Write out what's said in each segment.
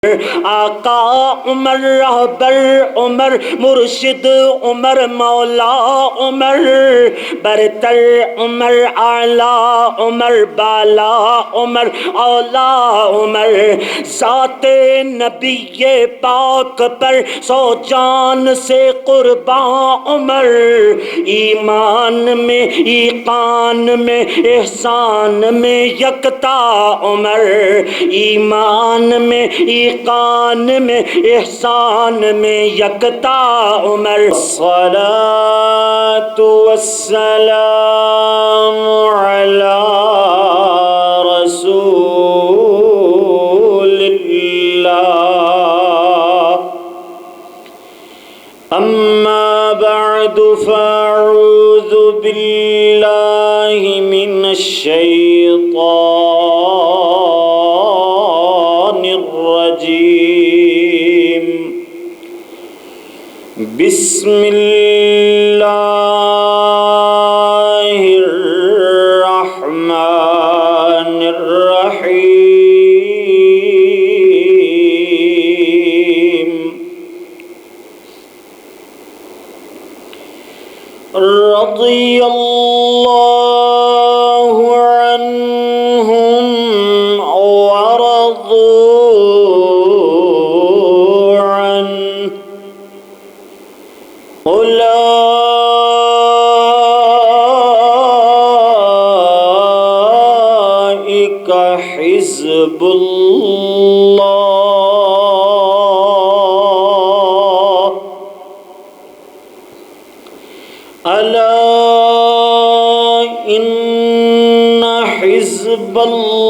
آقا عمر، رہبر عمر، مرشد عمر، مولا عمر، برتر عمر، اعلیٰ عمر، بالا عمر، اولا عمر، ذات نبی پاک پر سو جان سے قربان عمر، ایمان میں ایقان میں احسان میں یکتا عمر، ایمان میں ایقان میں احسان میں یکتا عمر، الصلاة والسلام علی رسول اللہ، اما بعد فاعوذ باللہ من الشیطان الرجیم، بسم اللہ الرحمن الرحیم، رضی اللہ عنہم ورضوا عنہ، اولئک حزب اللہ، الا ان حزب اللہ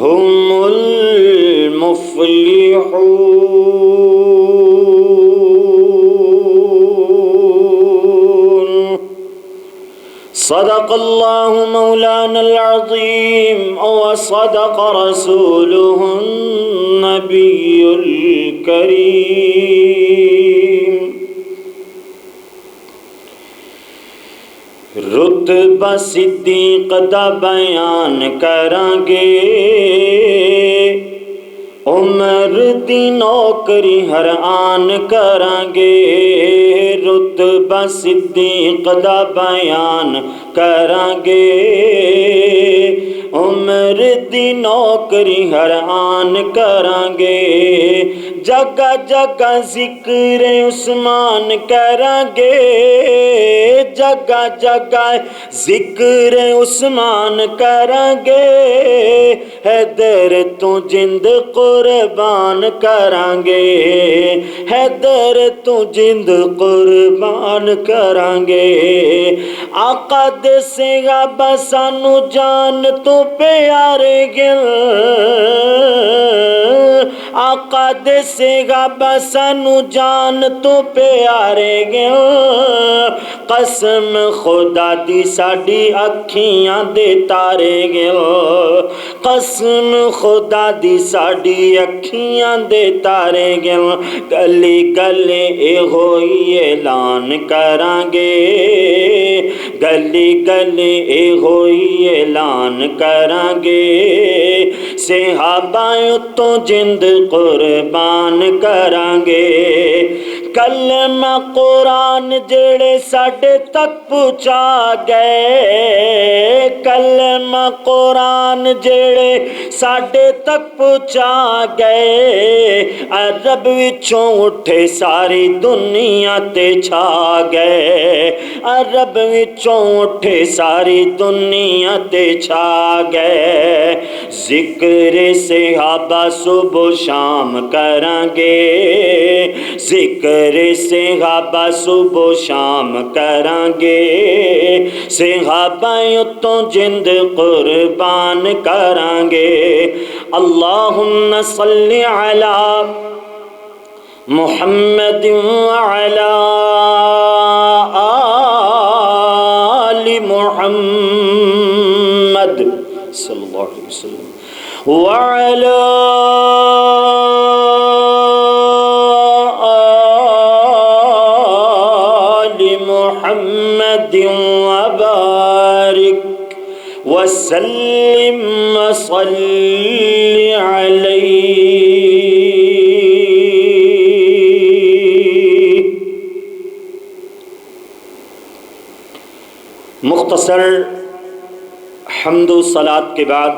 هم المفلحون، صدق اللہ مولانا العظیم وصدق رسوله النبی الکریم۔ رتبہ صدیق دا بیان کریں گے، عمر دی نوکری ہر آن کریں گے، رتبہ صدیق دا بیان کریں گے، عمر دی نوکری ہر آن کریں گے، جگہ جگہ ذکر عثمان کریں گے، جگہ جگہ ذکر عثمان کریں گے، حیدر تو جند قربان کریں گے، حیدر تو جند قربان کریں گے، آقا دے صحابہ سانو جان تو پیارے گل، آقا دے صحابہ سانو جان تو پیارے گل، قسم خدا دی ساڈی اکھیاں دے تارے گل، قسم خدا دی ساڈی اکھیاں دے تارے گل، گلی گلی اے ہوئی اعلان کریں گے، گلی گلی اے ہوئی اعلان کریں گے، صحابہ تو جند قربان کریں گے، کلمہ قرآن جڑے ساڈے تک پہنچا گئے، کلمہ قرآن جڑے ساڈے تک پہنچا گئے، عرب وچوں اٹھے ساری دنیا تے چھا گئے، عرب وچوں اٹھے ساری دنیا تے چھا گئے، ذکر صحابہ صبح و شام کریں گے، ذکر صحابہ صبح و شام کریں گے، صحابہ تو جند قربان کریں گے، اللہم صلی علی محمد وعلی آل محمد صلی اللہ علیہ وسلم وعلی آل محمد وبارک وسلم وسلم وصل علیہ۔ مختصر حمد و صلات کے بعد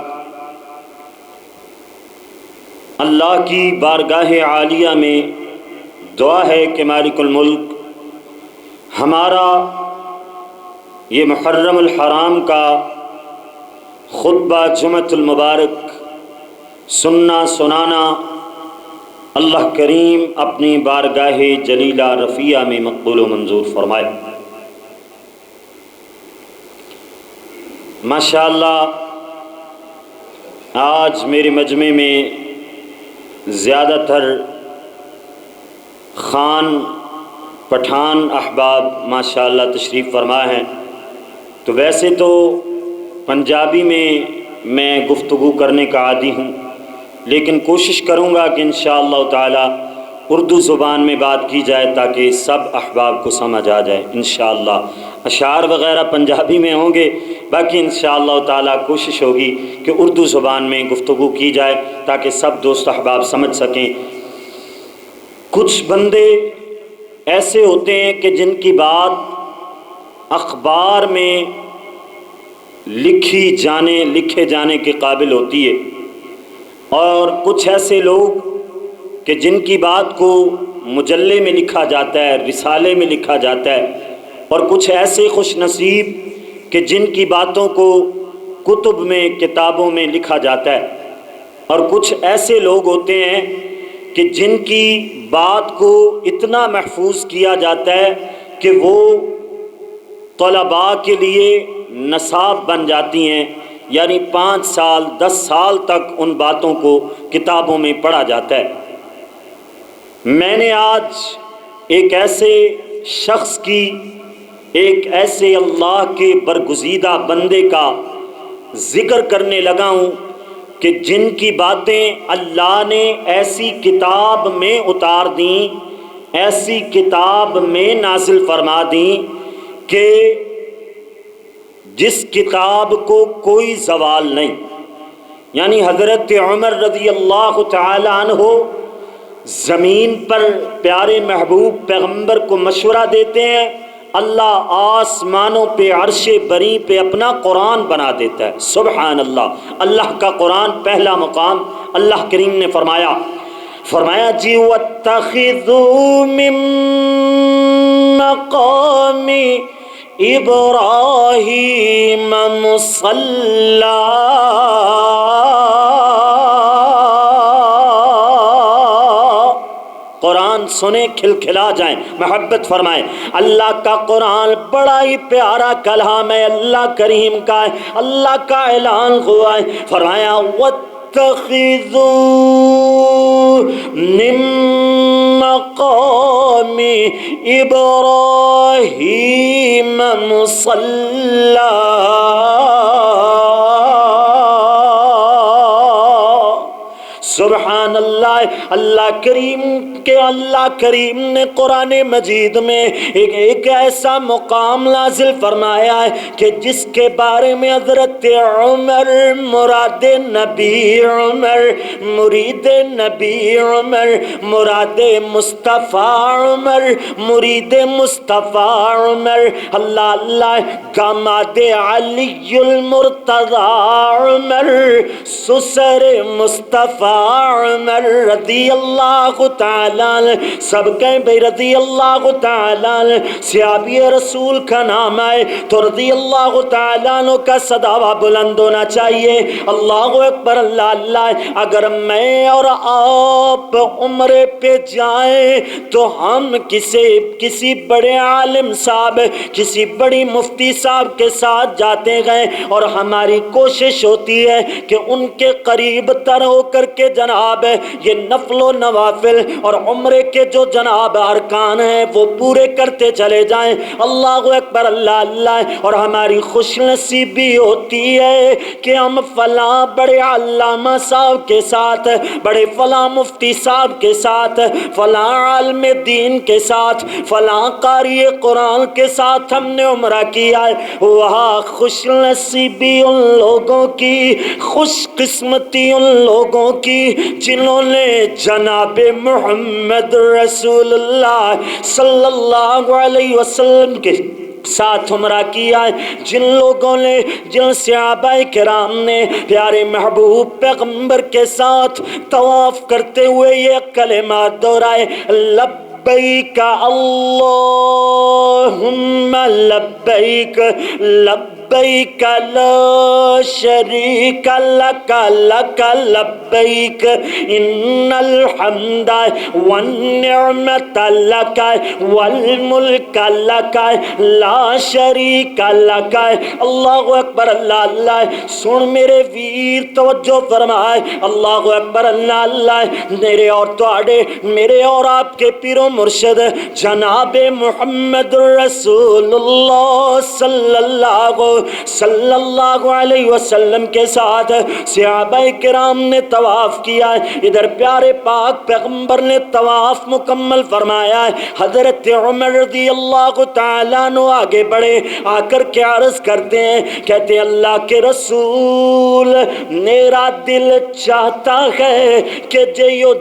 اللہ کی بارگاہ عالیہ میں دعا ہے کہ مالک الملک ہمارا یہ محرم الحرام کا خطبہ جمعۃ المبارک سننا سنانا اللہ کریم اپنی بارگاہ جلیلہ رفیع میں مقبول و منظور فرمائے۔ ماشاءاللہ آج میرے مجمع میں زیادہ تر خان پٹھان احباب ماشاءاللہ تشریف فرما ہیں، تو ویسے تو پنجابی میں گفتگو کرنے کا عادی ہوں، لیکن کوشش کروں گا کہ انشاءاللہ تعالی اردو زبان میں بات کی جائے تاکہ سب احباب کو سمجھ آ جائے انشاءاللہ۔ اشعار وغیرہ پنجابی میں ہوں گے، باقی انشاءاللہ تعالی کوشش ہوگی کہ اردو زبان میں گفتگو کی جائے تاکہ سب دوست احباب سمجھ سکیں۔ کچھ بندے ایسے ہوتے ہیں کہ جن کی بات اخبار میں لکھے جانے کے قابل ہوتی ہے، اور کچھ ایسے لوگ کہ جن کی بات کو مجلے میں لکھا جاتا ہے، رسالے میں لکھا جاتا ہے، اور کچھ ایسے خوش نصیب کہ جن کی باتوں کو کتب میں کتابوں میں لکھا جاتا ہے، اور کچھ ایسے لوگ ہوتے ہیں کہ جن کی بات کو اتنا محفوظ کیا جاتا ہے کہ وہ طلباء کے لیے نصاب بن جاتی ہیں، یعنی 5 سال 10 سال تک ان باتوں کو کتابوں میں پڑھا جاتا ہے۔ میں نے آج ایک ایسے شخص کی، ایک ایسے اللہ کے برگزیدہ بندے کا ذکر کرنے لگا ہوں کہ جن کی باتیں اللہ نے ایسی کتاب میں اتار دیں، ایسی کتاب میں نازل فرما دیں کہ جس کتاب کو کوئی زوال نہیں۔ یعنی حضرت عمر رضی اللہ تعالی عنہ زمین پر پیارے محبوب پیغمبر کو مشورہ دیتے ہیں، اللہ آسمانوں پہ عرش بری پہ اپنا قرآن بنا دیتا ہے۔ سبحان اللہ، اللہ کا قرآن پہلا مقام۔ اللہ کریم نے فرمایا جی وَاتَّخِذُوا مِن مَّقَامِ إِبْرَاهِيمَ مُصَلًّى قرآن سنیں کھلکھلا جائیں، محبت فرمائیں۔ اللہ کا قرآن بڑا ہی پیارا کلام ہے، اللہ کریم کا ہے، اللہ کا اعلان ہوا ہے۔ فرمایا وَاتَّخِذُوا مِن مَّقَامِ إِبْرَاهِيمَ مُصَلًّى سبحان اللہ۔ اللہ کریم نے قرآن مجید میں ایک ایسا مقام نازل فرمایا ہے کہ جس کے بارے میں حضرت عمر مراد نبی عمر، مرید نبی عمر، مراد مصطفیٰ عمر، مرید مصطفیٰ عمر، اللہ داماد علی المرتضی عمر، سسر مصطفیٰ عمر رضی اللہ تعالیٰ عنہ، سب کہیں بھئی رضی اللہ تعالیٰ عنہ، صحابی رسول کا نام آئے تو رضی اللہ تعالیٰ عنہ کا صداوہ بلند ہونا چاہیے۔ اللہ اکبر، اللہ اللہ۔ اگر میں اور آپ عمرے پہ جائیں تو ہم کسی بڑے عالم صاحب، کسی بڑی مفتی صاحب کے ساتھ جاتے گئے، اور ہماری کوشش ہوتی ہے کہ ان کے قریب تر ہو کر کے جناب یہ نفل و نوافل اور عمرے کے جو جناب ارکان ہیں وہ پورے کرتے چلے جائیں۔ اللہ اکبر، اللہ اللہ۔ اور ہماری خوش نصیبی ہوتی ہے کہ ہم فلاں بڑے علامہ صاحب کے ساتھ، بڑے فلاں مفتی صاحب کے ساتھ، فلاں عالم دین کے ساتھ، فلاں قاری قرآن کے ساتھ ہم نے عمرہ کیا ہے۔ وہاں خوش نصیبی ان لوگوں کی، خوش قسمتی ان لوگوں کی جنہوں نے جناب محمد رسول اللہ صلی اللہ علیہ وسلم کے ساتھ عمرہ کیا ہے، جن لوگوں نے، جن صحابہ کرام نے پیارے محبوب پیغمبر کے ساتھ طواف کرتے ہوئے یہ کلمات دہرائے، لبیک اللہم لبیک لبیک لا شریک لک لک لبیک ان الحمد والنعمت لک والملک لک لا شریک لک۔ اللہ اکبر، اللہ اللہ۔ سن میرے ویر توجہ فرمائے، اللہ اکبر، اللہ اللہ۔ میرے اور تواڈے، میرے اور آپ کے پیر و مرشد جناب محمد رسول اللہ صلی اللہ علیہ وسلم کے ساتھ صحابہ کرام نے طواف کیا ہے۔ ادھر پیارے پاک پیغمبر نے طواف مکمل فرمایا ہے۔ حضرت عمر رضی اللہ تعالیٰ عنہ آگے بڑھے، آ کر کے عرض کرتے ہیں، کہتے ہیں اللہ کے رسول، میرا دل چاہتا ہے کہ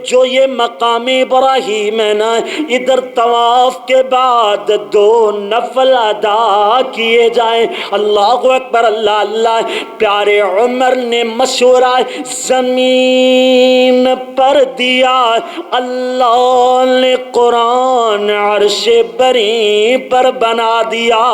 جو یہ مقام ابراہیم ہے نا، ادھر طواف کے بعد 2 نفل ادا کیے جائیں۔ اللہ اکبر، اللہ اللہ۔ پیارے عمر نے مشورہ زمین پر دیا، اللہ نے قرآن عرش بری پر بنا دیا۔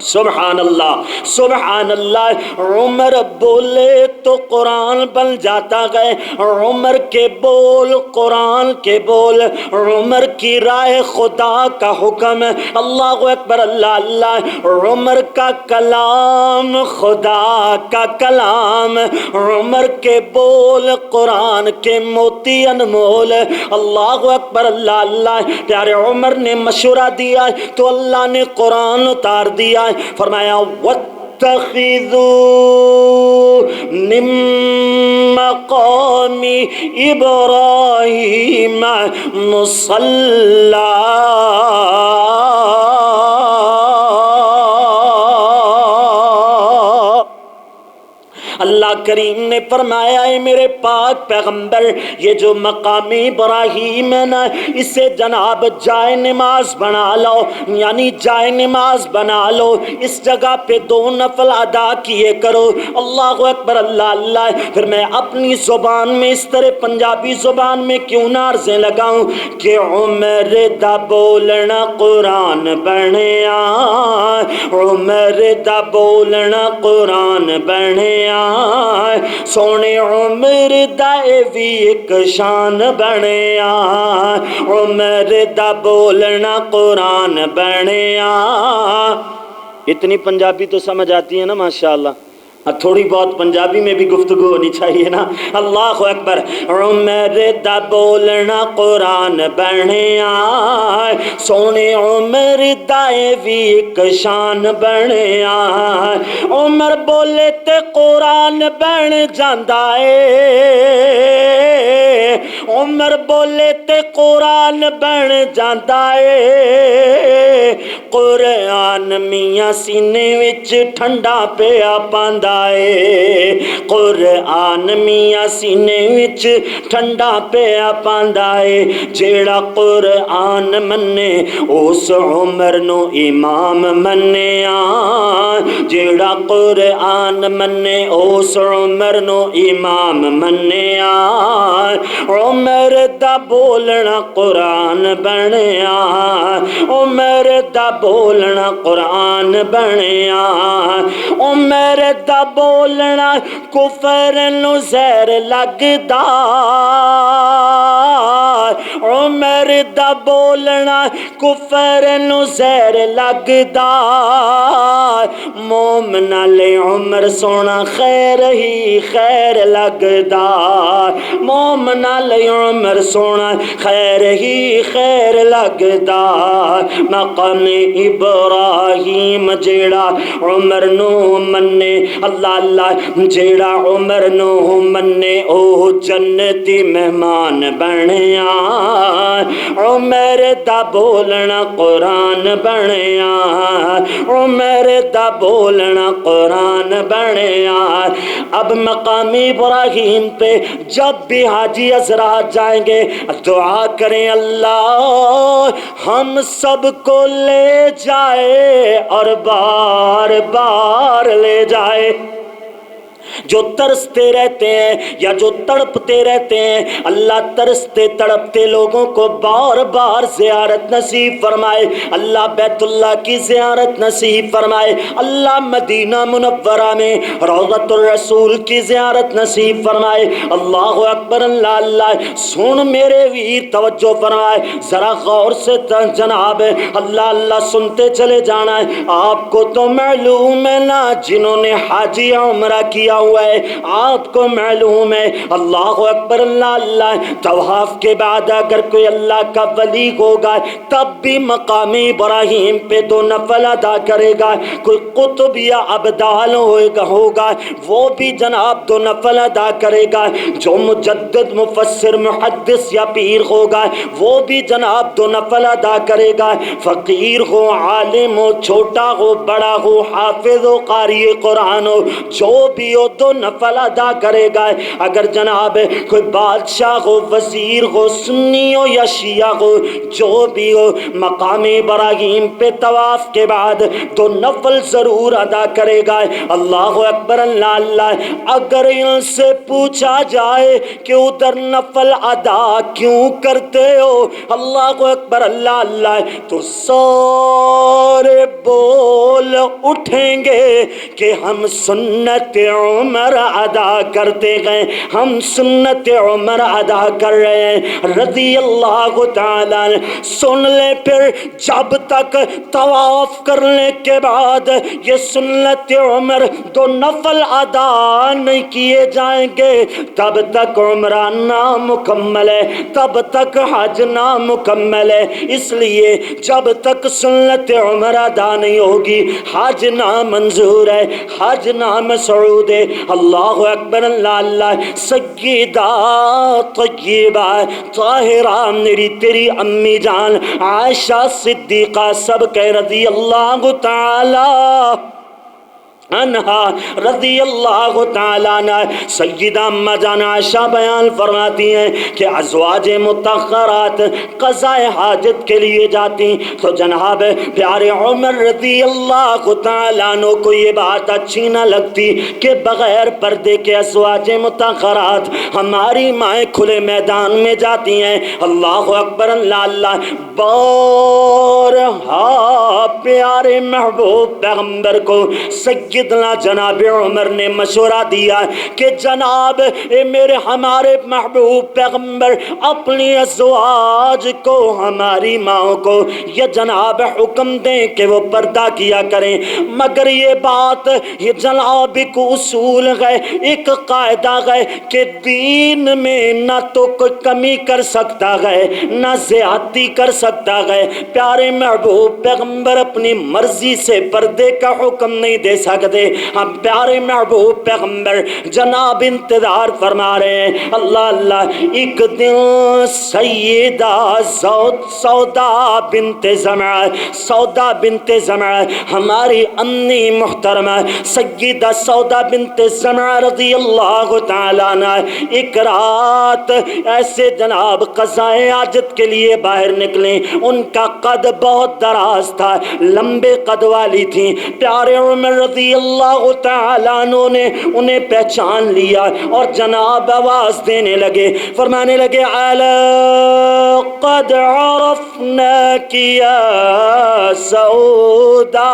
سبحان اللہ، سبحان اللہ۔ عمر بولے تو قرآن بن جاتا ہے، عمر کے بول قرآن کے بول، عمر کی رائے خدا کا حکم، اللہ اکبر، اللہ اللہ۔ عمر کا کلام خدا کا کلام، عمر کے بول قرآن کے موتی انمول، اللہ اکبر، اللہ اللہ۔ پیارے عمر نے مشورہ دیا تو اللہ نے قرآن اتار دیا، فرمایا وَاتَّخِذُوا مِن مَّقَامِ إِبْرَاهِيمَ مُصَلًّى۔ اللہ کریم نے فرمایا ہے میرے پاک پیغمبر، یہ جو مقام ابراہیم ہے نا، اسے جناب جائے نماز بنا لو، یعنی جائے نماز بنا لو، اس جگہ پہ 2 نفل ادا کیے کرو۔ اللہ اکبر، اللہ اللہ۔ پھر میں اپنی زبان میں اس طرح پنجابی زبان میں کیوں نہ عرضیں لگاؤں کہ عمر دا بولنا قرآن بنیا، عمر دا بولنا قرآن بنیا، سونے عمر دا بھی ایک شان بنیا، عمر دا بولنا قرآن بنیا۔ اتنی پنجابی تو سمجھ آتی ہے نا ماشاءاللہ، تھوڑی بہت پنجابی میں بھی گفتگو ہونی چاہیے نا۔ اللہ اکبر۔ عمر دا بولنا قرآن بنیا، سونے عمر دا بھی ایک شان بنیا، عمر بولے تے قرآن بن جاندا ہے، عمر بولے تے قرآن بن جاندا ہے، قرآن میاں سینے وچ ٹھنڈا پیا پاندا ہے، قرآن میاں سینے وچ ٹھنڈا پیا پاندا ہے، جیڑا قرآن منے اس عمر نو امام منیا، جیڑا قرآن منے اس عمر نو امام منیا، عمر میرے دا بولنا قرآن بنیا، او میرے دا بولنا قرآن بنیا، او میرے دا بولنا کفر نو زہر لگدا، او میرے دا بولنا کفر نو زہر لگدا، مومن علی عمر سونا خیر ہی خیر لگدا، مومن علی عمر سونا خیر ہی خیر لگدا، مقام ابراہیم جیڑا عمر نو منے، اللہ اللہ جیڑا عمر نو منے او جنتی مہمان بنیا، عمر دا بولنا قرآن بنیا، عمر دا بولنا قرآن بنیا۔ اب مقام ابراہیم پہ جب بھی حاجی حضرات جائیں گے دعا کریں اللہ ہم سب کو لے جائے اور بار بار لے جائے۔ جو ترستے رہتے ہیں یا جو تڑپتے رہتے ہیں، اللہ ترستے تڑپتے لوگوں کو بار بار زیارت نصیب فرمائے، اللہ بیت اللہ کی زیارت نصیب فرمائے، اللہ مدینہ منورہ میں روضۃ الرسول کی زیارت نصیب فرمائے۔ اللہ اکبر، اللہ اللہ۔ سن میرے ویر توجہ فرمائے ذرا غور سے جناب، اللہ اللہ سنتے چلے جانا ہے۔ آپ کو تو معلوم ہے نا جنہوں نے حاجی عمرہ کیا ہوا ہے، آپ کو معلوم ہے، اللہ اکبر، اللہ اللہ، طواف کے بعد اگر کوئی اللہ کا ولی ہوگا تب بھی مقام ابراہیم پہ دو نفل ادا کرے گا، کوئی قطب یا ابدال ہوگا وہ بھی جناب دو نفل ادا کرے گا، جو مجدد مفسر محدث یا پیر ہوگا وہ بھی جناب دو نفل ادا کرے گا، فقیر ہو عالم ہو چھوٹا ہو بڑا ہو حافظ ہو قاری قرآن ہو جو بھی ہو دو نفل ادا کرے گا۔ اگر جناب کوئی بادشاہ ہو وزیر ہو سنی ہو یا شیعہ ہو جو بھی ہو مقام ابراہیم پہ طواف کے بعد دو نفل ضرور ادا کرے گا۔ اللہ اکبر، اللہ اللہ۔ اگر ان سے پوچھا جائے کہ ادھر نفل ادا کیوں کرتے ہو، اللہ اکبر، اللہ اللہ، تو سارے بول اٹھیں گے کہ ہم سنت عمر ادا کرتے گئے، ہم سنت عمر ادا کر رہے ہیں رضی اللہ تعالیٰ۔ سن لے پھر جب تک طواف کرنے کے بعد یہ سنت عمر دو نفل ادا نہیں کیے جائیں گے تب تک عمرہ نامکمل ہے، تب تک حج نامکمل ہے۔ اس لیے جب تک سنت عمر ادا نہیں ہوگی حج نامنظور ہے، حج نامسعود ہے۔ اللہ اکبر، اللہ اللہ۔ سیدہ طیبہ طاہرہ میری تیری امی جان عائشہ صدیقہ سب کے رضی اللہ تعالی عنہا رضی اللہ تعالیٰ عنہ، سیدہ اما جان عائشہ بیان فرماتی ہیں کہ ازواج مطہرات قضاء حاجت کے لیے جاتی تو جناب پیارے عمر رضی اللہ تعالیٰ عنہ کو یہ بات اچھی نہ لگتی کہ بغیر پردے کے ازواج مطہرات ہماری مائیں کھلے میدان میں جاتی ہیں۔ اللہ اکبر، اللہ اللہ۔ بارہا پیارے محبوب پیغمبر کو سیدنا جناب عمر نے مشورہ دیا کہ جناب میرے ہمارے محبوب پیغمبر اپنی ازواج کو ہماری ماں کو یہ جناب حکم دیں کہ وہ پردہ کیا کریں، مگر یہ بات یہ جناب ایک اصول ہے، ایک قاعدہ ہے کہ دین میں نہ تو کوئی کمی کر سکتا ہے نہ زیادتی کر سکتا ہے۔ پیارے محبوب پیغمبر اپنی مرضی سے پردے کا حکم نہیں دے سکتے۔ ہم پیارے محبوب پیغمبر جناب انتظار فرما رہے ہیں۔ اللہ اللہ۔ ایک دن سیدہ سودا بنت زمعہ، سودا بنت زمعہ ہماری امی محترمہ سیدہ سودا بنت زمعہ رضی اللہ تعالیٰ عنہ ایک رات ایسے جناب قضاء حاجت کے لیے باہر نکلیں۔ ان کا قد بہت دراز تھا، لمبے قد والی تھیں۔ پیارے عمر رضی اللہ تعالیٰ عنہ نے انہیں پہچان لیا اور جناب آواز دینے لگے، فرمانے لگے الا قد عرفناک یا سودا،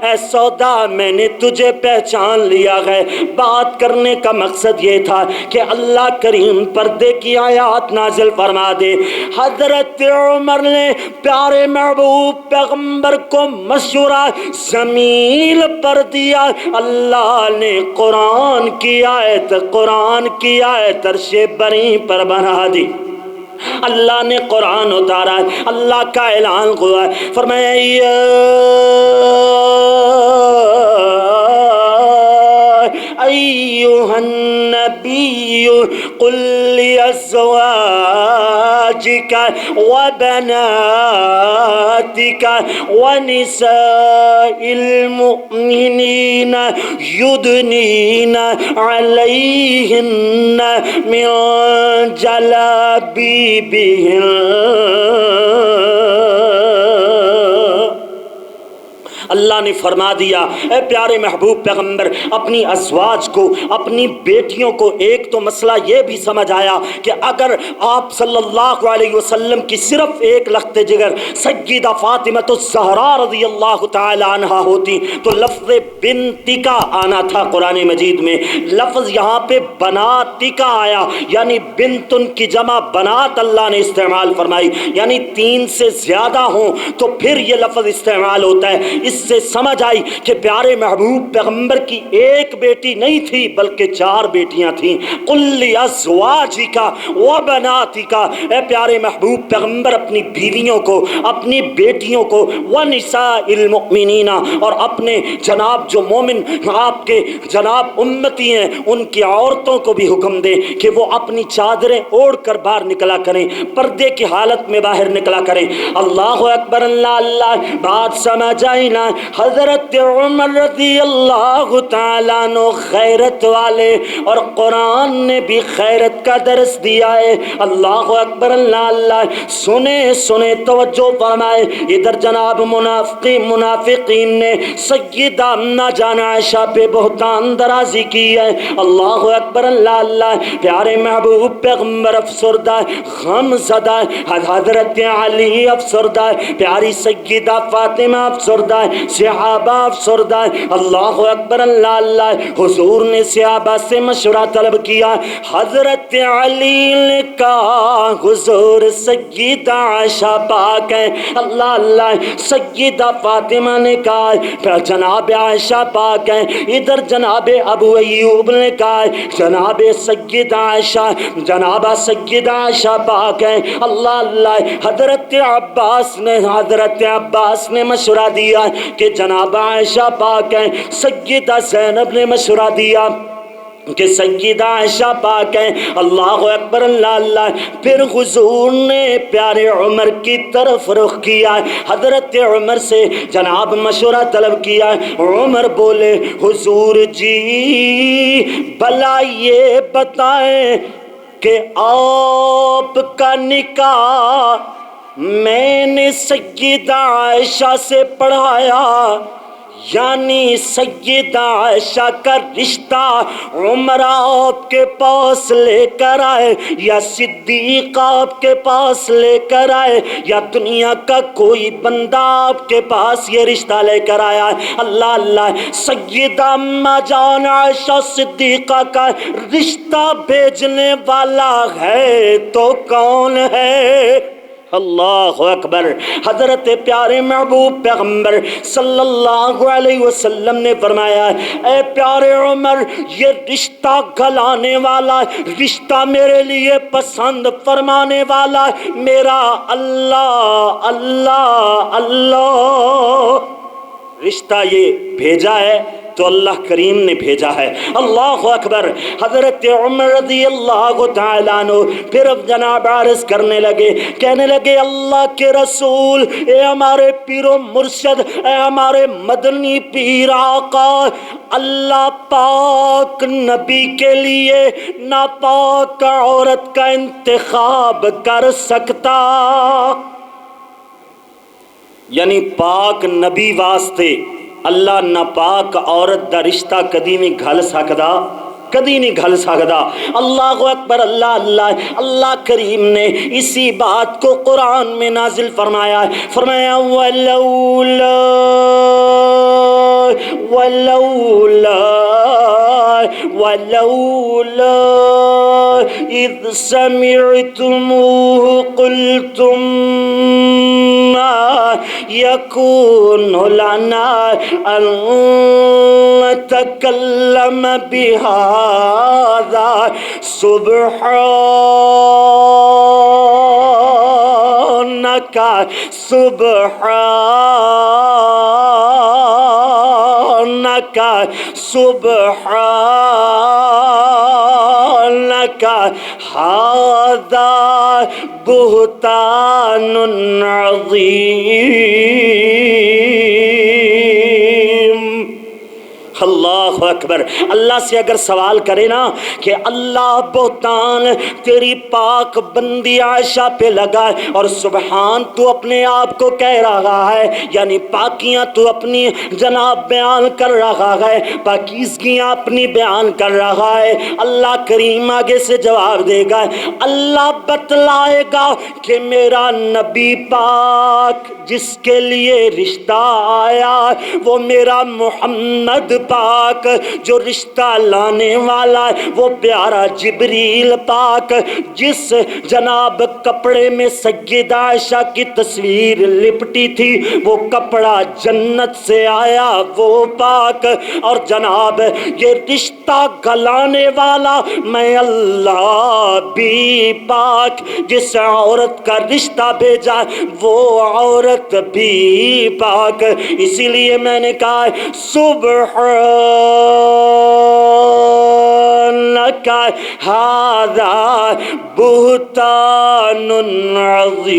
اے سودا میں نے تجھے پہچان لیا ہے۔ بات کرنے کا مقصد یہ تھا کہ اللہ کریم پردے کی آیات نازل فرما دے۔ حضرت عمر نے پیارے محبوب پیغمبر کو مشورہ زمین پر دیا، اللہ نے قرآن کی آیت عرش بری پر بنا دی۔ اللہ نے قرآن اتارا، اللہ کا اعلان ہوا، فرمایا یا ایھا النبی قل لازواجک وبناتک ونساء المؤمنین یدنین علیہن من جلابیبہن۔ اللہ نے فرما دیا اے پیارے محبوب پیغمبر، اپنی ازواج کو، اپنی بیٹیوں کو، ایک تو مسئلہ یہ بھی سمجھ آیا کہ اگر آپ صلی اللہ علیہ وسلم کی صرف ایک لخت جگر سیدہ فاطمہ الزہرا رضی اللہ تعالی عنہا ہوتی تو لفظ بنتی کا آنا تھا قرآن مجید میں، لفظ یہاں پہ بناتی کا آیا، یعنی بنتن کی جمع بنات اللہ نے استعمال فرمائی، یعنی 3 سے زیادہ ہوں تو پھر یہ لفظ استعمال ہوتا ہے۔ اس سے سمجھ آئی کہ پیارے محبوب پیغمبر کی ایک بیٹی نہیں تھی بلکہ 4 بیٹیاں تھیں۔ قل لازواجک وبناتک، اے پیارے محبوب پیغمبر اپنی بیویوں کو، اپنی بیٹیوں کو، ونساء المؤمنین، اور اپنے جناب جو مومن آپ کے جناب امتی ہیں ان کی عورتوں کو بھی حکم دے کہ وہ اپنی چادریں اوڑھ کر باہر نکلا کریں، پردے کی حالت میں باہر نکلا کریں۔ اللہ اکبر، اللہ اللہ، بات سمجھ آئی نا؟ حضرت عمر رضی اللہ تعالیٰ عنہ خیرت والے، اور قرآن نے بھی خیرت کا درس دیا ہے۔ اللہ اکبر، اللہ اللہ، سنے توجہ فرمائے۔ ادھر جناب منافقین نے سیدہ امنا جان عائشہ پہ بہتان درازی کی ہے۔ اللہ اکبر، اللہ اللہ، پیارے محبوب پیغمبر افسردہ، غم زدہ، حضرت علی افسردہ، پیاری سیدہ فاطمہ افسردہ، صحابہ افسردہ۔ اللہ اکبر، اللہ اللہ، حضور نے صحابہ سے مشورہ طلب کیا۔ حضرت علی نے کہا حضور سیدہ عائشہ پاک ہیں، اللہ اللہ، سیدہ فاطمہ نے کہا جناب عائشہ پاک ہیں، ادھر جناب ابو ایوب نے کہا جناب سیدہ عائشہ، جناب سیدہ عائشہ پاک ہیں، اللہ اللہ۔ حضرت عباس نے مشورہ دیا کہ جناب عائشہ پاک ہیں، سیدہ زینب نے مشورہ دیا کہ سیدہ عائشہ پاک ہیں، اللہ اکبر، اللہ اللہ۔ پھر حضور نے پیارے عمر کی طرف رخ کیا، حضرت عمر سے جناب مشورہ طلب کیا۔ عمر بولے حضور جی بھلا یہ بتائیں کہ آپ کا نکاح میں نے سیدہ عائشہ سے پڑھایا، یعنی سیدہ عائشہ کا رشتہ عمر آپ کے پاس لے کر آئے، یا صدیق آپ کے پاس لے کر آئے، یا دنیا کا کوئی بندہ آپ کے پاس یہ رشتہ لے کر آیا؟ اللہ اللہ، سیدہ اماں جان عائشہ صدیقہ کا رشتہ بھیجنے والا ہے تو کون ہے؟ اللہ اکبر۔ حضرت پیارے محبوب پیغمبر صلی اللہ علیہ وسلم نے فرمایا اے پیارے عمر، یہ رشتہ گھلانے والا، رشتہ میرے لیے پسند فرمانے والا میرا اللہ اللہ اللہ، رشتہ یہ بھیجا ہے تو اللہ کریم نے بھیجا ہے۔ اللہ اکبر۔ حضرت عمر رضی اللہ تعالیٰ عنہ پھر اب جناب عرض کرنے لگے، کہنے لگے اللہ کے رسول، اے ہمارے پیر و مرشد، اے ہمارے مدنی پیر آقا، اللہ پاک نبی کے لیے ناپاک عورت کا انتخاب کر سکتا؟ یعنی پاک نبی واسطے اللہ ناپاک عورت دا رشتہ کدی نہیں گھل سکدا، کدی نہیں گھل سکدا۔ اللہ اکبر، اللہ اللہ۔ اللہ کریم نے اسی بات کو قرآن میں نازل فرمایا ہے، فرمایا وَلَوْلَا وَلَوْلَا وَلَوْلَا إِذْ سَمِعْتُمُوهُ قُلْتُمْ مَا يَكُونُ لَنَا أَن نَتَكَلَّمَ بِهَذَا سُبْحَانَكَ سُبْحَانَكَ سُبْحَانَكَ هَذَا بُهْتَانٌ عَظِيمٌ۔ اللہ اکبر۔ اللہ سے اگر سوال کرے نا کہ اللہ بہتان تیری پاک بندی عائشہ پہ لگا ہے، اور سبحان تو اپنے آپ کو کہہ رہا ہے، یعنی پاکیاں تو اپنی جناب بیان کر رہا ہے، پاکیزگیاں اپنی بیان کر رہا ہے، اللہ کریم آگے سے جواب دے گا، اللہ بتلائے گا کہ میرا نبی پاک جس کے لیے رشتہ آیا وہ میرا محمد پاک جو رشتہ لانے والا ہے، وہ پیارا جبریل پاک جس جناب کپڑے میں سیدہ عائشہ کی تصویر لپٹی تھی، وہ کپڑا جنت سے آیا وہ پاک، اور جناب یہ رشتہ گلانے والا میں اللہ بھی پاک، جس عورت کا رشتہ بھیجا وہ عورت بھی پاک۔ اسی لیے میں نے کہا سبحانک ھذا بہتان عظیم۔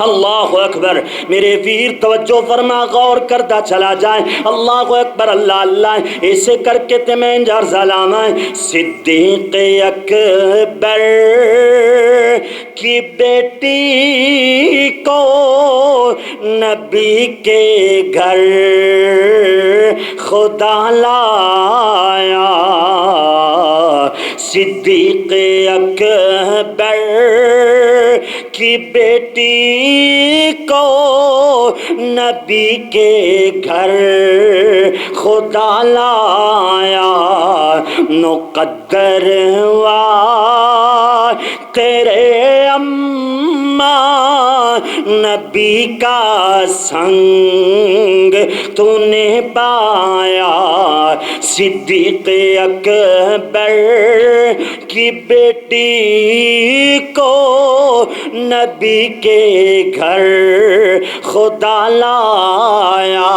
اللہ اکبر۔ میرے ویر توجہ فرما، غور کردہ چلا جائیں۔ اللہ اکبر، اللہ اللہ۔ ایسے کر کے تے میں انجار ظلامہ صدیق اکبر کی بیٹی کو نبی کے گھر خدا لایا، صدیق اکبر کی بیٹی کو نبی کے گھر خدا لایا، مقدر ہوا تیرے اماں نبی کا سنگ تو نے پایا، صدیق اکبر کی بیٹی کو نبی کے گھر خدا لایا۔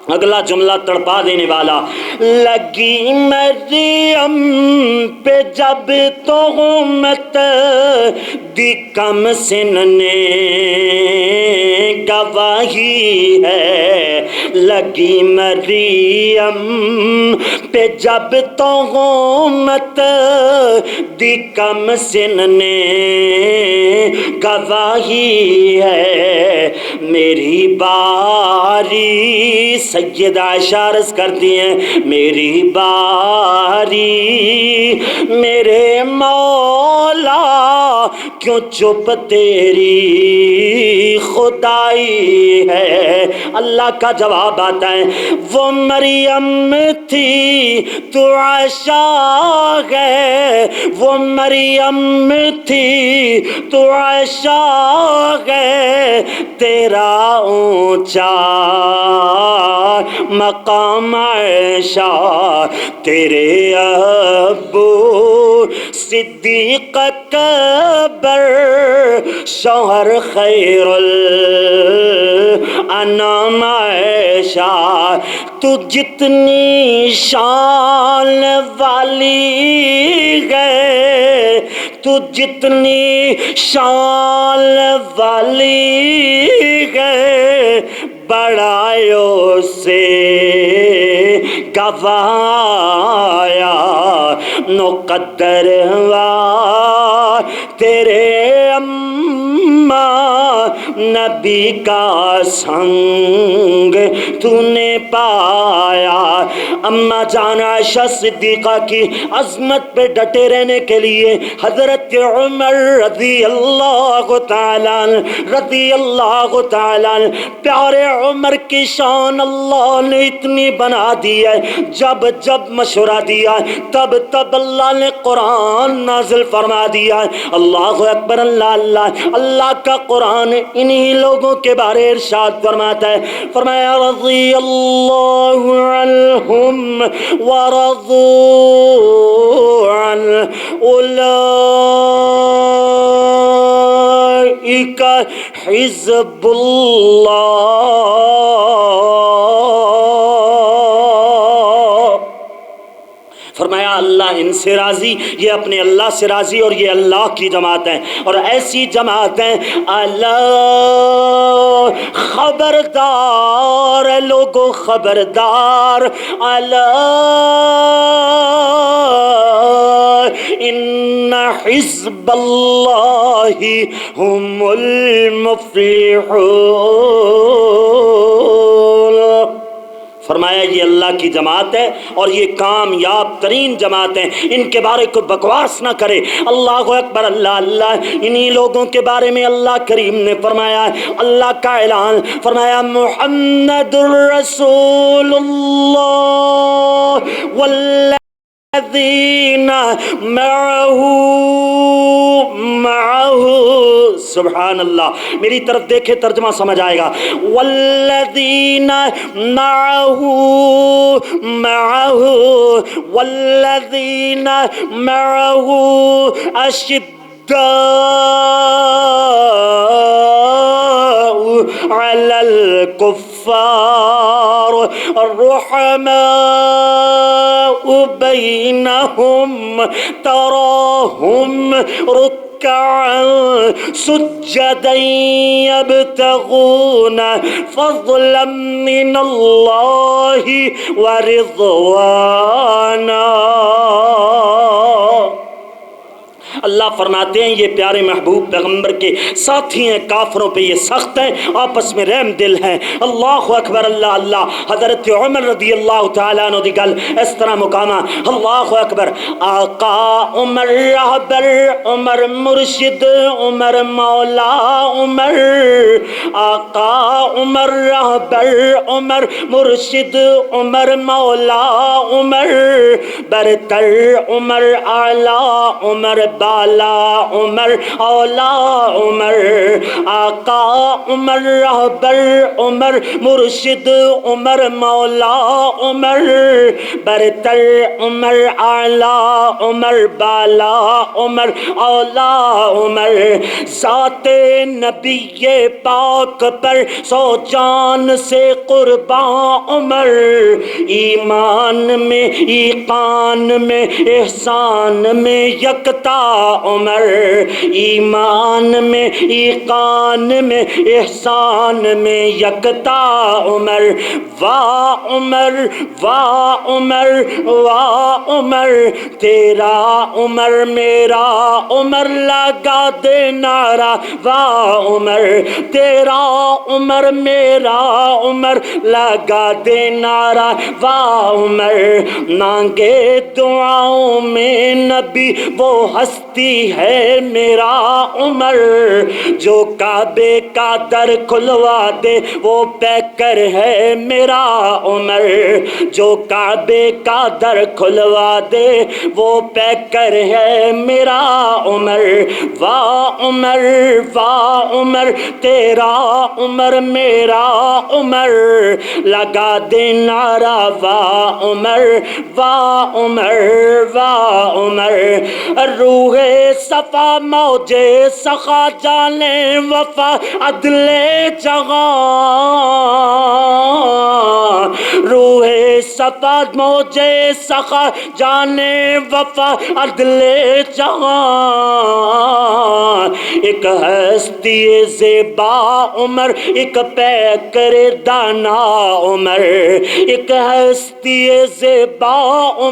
اگلا جملہ تڑپا دینے والا، لگی مریم پہ جب تہمت دی کم سن نے گواہی ہے، لگی مریم پہ جب تہمت دی کم سن نے گواہی ہے، میری باری سیدہ عائشہ عرض کرتی ہیں، میری باری میرے مولا کیوں چپ تیری خدائی ہے۔ اللہ کا جواب آتا ہے، وہ مریم تھی تو عائشہ ہے، وہ مریم تھی تو عائشہ ہے، تیرا اونچا مقام عائشہ، تیرے ابو صدیق اکبر شوہر خیر الانام عائشہ، تو جتنی شان والی ہے، تو جتنی شان والی ہے، بڑایوں سے گوایا، مقدر ہوا تیرے اماں نبی کا سنگ تو نے پایا۔ اما جان عائشہ صدیقہ کی عظمت پہ ڈٹے رہنے کے لیے حضرت عمر رضی اللہ تعالیٰ پیارے عمر کی شان اللہ نے اتنی بنا دی ہے، جب جب مشورہ دیا تب تب اللہ نے قرآن نازل فرما دیا ہے۔ اللہ اکبر، اللہ اللہ، اللہ کا قرآن انہی لوگوں کے بارے ارشاد فرماتا ہے، فرمایا رضی اللہ عنہم ورضوا عنہ اولئک حزب اللہ۔ فرمایا اللہ ان سے راضی، یہ اپنے اللہ سے راضی، اور یہ اللہ کی جماعت ہیں، اور ایسی جماعتیں اللہ خبردار ہے لوگوں، خبردار، اللہ ان حزب اللہ هم المفلحون۔ فرمایا یہ اللہ کی جماعت ہے اور یہ کامیاب ترین جماعت ہے، ان کے بارے کو بکواس نہ کرے۔ اللہ اکبر، اللہ اللہ، انہی لوگوں کے بارے میں اللہ کریم نے فرمایا ہے، اللہ کا اعلان فرمایا محمد الرسول اللہ والذین معه سبحان اللہ، میری طرف دیکھے ترجمہ سمجھ آئے گا، والذین معه والذین معه اشداء علی الکفار الرحماء بینہم تراہم رکعا سجدا یبتغون فضلا من اللہ ورضوانا۔ اللہ فرماتے ہیں یہ پیارے محبوب پیغمبر کے ساتھی ہیں، کافروں پہ یہ سخت ہیں، آپس میں رحم دل ہیں۔ اللہ اکبر، اللہ اللہ، حضرت عمر رضی اللہ تعالیٰ عنہ دی گل اس طرح مقامہ، اللہ اکبر، آقا عمر رہبر عمر مرشد عمر مولا عمر، آقا عمر رہبر عمر مرشد عمر مولا عمر، برتر عمر اعلی عمر بالا عمر اولا عمر، آقا عمر رہبر عمر مرشد عمر مولا عمر، برتر عمر اعلی عمر بالا عمر اولا عمر، ذات نبی پاک پر سو جان سے قربان عمر، ایمان میں ایقان میں احسان میں یکتا عمر، ایمان میں ایقان میں احسان میں یکتا عمر، واہ عمر واہ عمر واہ عمر، تیرا عمر میرا عمر لگا دے نعرہ، واہ عمر تیرا عمر میرا عمر لگا دے نعرہ، واہ عمر، مانگے دعاؤں میں نبی وہ ہستی ہے میرا عمر، جو کعبے کا در کھلوا دے وہ پیکر ہے میرا عمر، جو کعبے کا در کھلوا دے وہ پیکر ہے میرا عمر، واہ عمر واہ عمر، تیرا عمر میرا عمر لگا دے نعرہ، واہ عمر واہ عمر واہ عمر، روح صفا موج سخا جانے وفا عدل جہاں، روح صفا موج سخا جانے وفا عدل جہاں، ایک ہستی زیبا عمر ایک پیکر دانا عمر، ایک ہستی زیبا